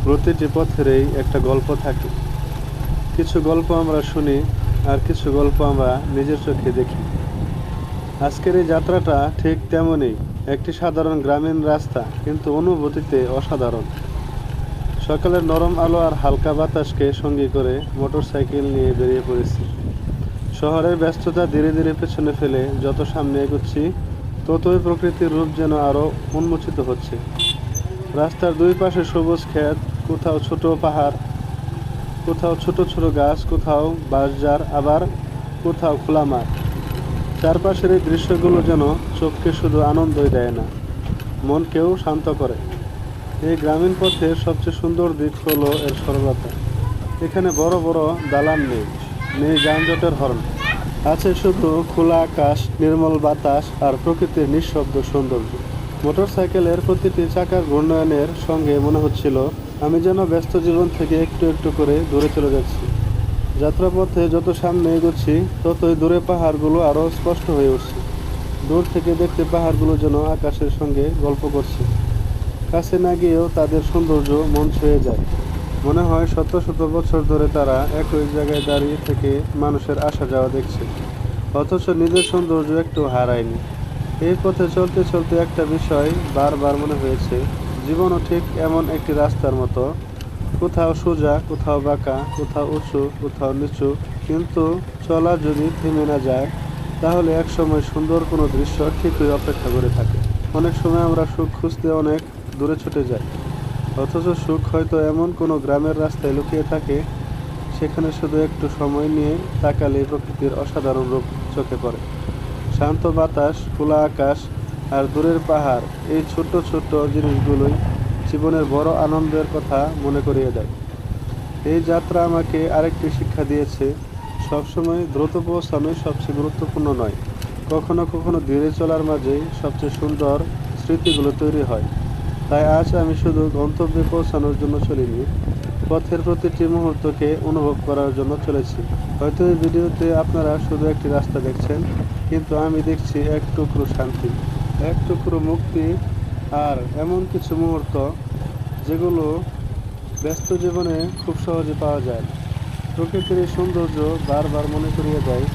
প্রতিটি পথেরই একটা গল্প থাকে। কিছু গল্প আমরা শুনি, আর কিছু গল্প আমরা নিজের চোখে দেখি। আজকের এই যাত্রাটা ঠিক তেমনই, একটি সাধারণ গ্রামীণ রাস্তা, কিন্তু অনুভূতিতে অসাধারণ। সকালের নরম আলো আর হালকা বাতাসকে সঙ্গী করে মোটরসাইকেল নিয়ে বেরিয়ে পড়েছি। শহরের ব্যস্ততা ধীরে ধীরে পেছনে ফেলে যত সামনে এগোচ্ছি, ততই প্রকৃতির রূপ যেন আরও উন্মোচিত হচ্ছে। রাস্তার দুই পাশে সবুজ ক্ষেত, কোথাও ছোট পাহাড়, কোথাও ছোট ছোট গাছ, কোথাও বাঁশঝাড়, আবার কোথাও খোলা মাঠ। চারপাশের এই দৃশ্যগুলো যেন চোখকে শুধু আনন্দই দেয় না, মনকেও শান্ত করে। এই গ্রামীণ পথের সবচেয়ে সুন্দর দিক হলো এর সরলতা। এখানে বড় বড় দালান নেই, নেই যানজটের হর্ন। আছে শুধু খোলা আকাশ, নির্মল বাতাস আর প্রকৃতির নিঃশব্দ সৌন্দর্য। মোটরসাইকেলের প্রতিটি চাকার ঘূর্ণয়নের সঙ্গে মনে হচ্ছিল আমি যেন ব্যস্ত জীবন থেকে একটু একটু করে দূরে চলে যাচ্ছি। যাত্রাপথে যত সামনে এগোচ্ছি, ততই দূরে পাহাড়গুলো আরও স্পষ্ট হয়ে উঠছে। দূর থেকে দেখতে পাহাড়গুলো যেন আকাশের সঙ্গে গল্প করছে। কাছে না গিয়েও তাদের সৌন্দর্য মন ছুঁয়ে যায়। মনে হয় শত শত বছর ধরে তারা একই জায়গায় দাঁড়িয়ে থেকে মানুষের আসা যাওয়া দেখছে, অথচ নিজের সৌন্দর্য একটু হারায়নি। এই পথে চলতে চলতে একটা বিষয় বারবার মনে হয়েছে, জীবনও ঠিক এমন একটি রাস্তার মতো, কোথাও সোজা, কোথাও বাঁকা, কোথাও উঁচু, কোথাও নিচু। কিন্তু চলা যদি থেমে না যায়, তাহলে একসময় সুন্দর কোনো দৃশ্য ঠিকই অপেক্ষা করে থাকে। অনেক সময় আমরা সুখ খুঁজতে অনেক দূরে ছুটে যাই, অথচ সুখ হয়তো এমন কোনো গ্রামের রাস্তায় লুকিয়ে থাকে, সেখানে শুধু একটু সময় নিয়ে তাকালে প্রকৃতির অসাধারণ রূপ চোখে পড়ে। শান্ত বাতাস, খোলা আকাশ আর দূরের পাহাড়, এই ছোট ছোট জিনিসগুলোই জীবনের বড় আনন্দের কথা মনে করিয়ে দেয়। এই যাত্রা আমাকে আরেকটি শিক্ষা দিয়েছে, সবসময় দ্রুত পৌঁছানোই সবচেয়ে গুরুত্বপূর্ণ নয়। কখনো কখনো ধীরে চলার মাঝেই সবচেয়ে সুন্দর স্মৃতিগুলো তৈরি হয়। তাই আজ আমি শুধু গন্তব্যে পৌঁছানোর জন্য চলিনি, পথের প্রতিটি মুহূর্তকে অনুভব করার জন্য চলেছি। হয়তো এই ভিডিওতে আপনারা শুধু একটি রাস্তা দেখছেন, কিন্তু আমি দেখছি এক টুকরো শান্তি, এক টুকরো মুক্তি, আর এমন কিছু মুহূর্ত যেগুলো ব্যস্ত জীবনে খুব সহজে পাওয়া যায় না। প্রকৃতির এই সৌন্দর্য বারবার মনে করিয়ে দেয়,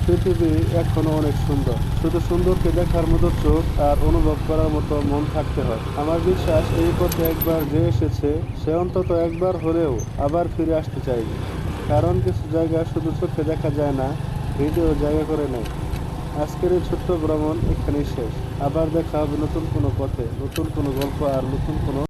পৃথিবী এখনো অনেক সুন্দর, শুধু সুন্দরকে দেখার মতো চোখ আর অনুভব করার মতো মন থাকতে হয়। আমার বিশ্বাস, এই পথে একবার যে এসেছে, সে অন্তত একবার হলেও আবার ফিরে আসতে চাইবে। কারণ কিছু জায়গা শুধু চোখে দেখা যায় না, হৃদয় জায়গা করে নেয়। আজকের এই ছোট্ট ভ্রমণ এখানেই শেষ। আবার দেখা হবে নতুন কোনো পথে, নতুন কোনো গল্প আর নতুন কোনো